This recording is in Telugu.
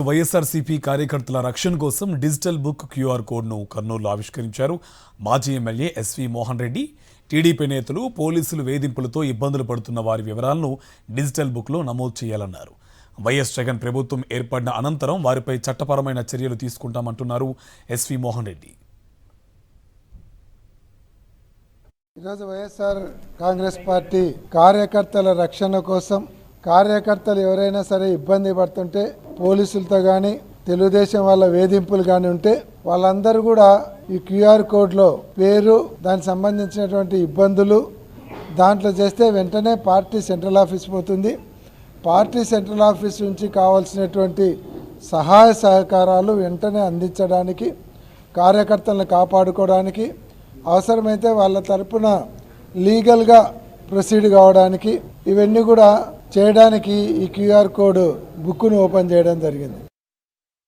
వైఎస్ఆర్సీపీ కార్యకర్తల రక్షణ కోసం డిజిటల్ బుక్ క్యూఆర్ కోడ్ను కర్నూలులో ఆవిష్కరించారు. మాజీ MLA S V Mohan Reddy, TDP నేతలు, పోలీసులు వేధింపులతో ఇబ్బందులు పడుతున్న వారి వివరాలను డిజిటల్ బుక్లో నమోదు చేయాలన్నారు. వైఎస్ జగన్ ప్రభుత్వం ఏర్పడిన అనంతరం వారిపై చట్టపరమైన చర్యలు తీసుకుంటామంటున్నారు ఎస్వి మోహన్ రెడ్డి. ఈరోజు వైఎస్ఆర్ కాంగ్రెస్ పార్టీ కార్యకర్తల రక్షణ కోసం కార్యకర్తలు ఎవరైనా సరే ఇబ్బంది పడుతుంటే పోలీసులతో కానీ తెలుగుదేశం వాళ్ళ వేధింపులు కానీ ఉంటే వాళ్ళందరూ కూడా ఈ క్యూఆర్ కోడ్లో పేరు, దానికి సంబంధించినటువంటి ఇబ్బందులు దాంట్లో చేస్తే వెంటనే పార్టీ సెంట్రల్ ఆఫీస్ పోతుంది. పార్టీ సెంట్రల్ ఆఫీస్ నుంచి కావాల్సినటువంటి సహాయ సహకారాలు వెంటనే అందించడానికి, కార్యకర్తలను కాపాడుకోవడానికి, అవసరమైతే వాళ్ళ తరపున లీగల్గా ప్రొసీడ్ కావడానికి, ఇవన్నీ కూడా చేయడానికి ఈ క్యూఆర్ కోడ్ బుక్ను ఓపెన్ చేయడం జరిగింది.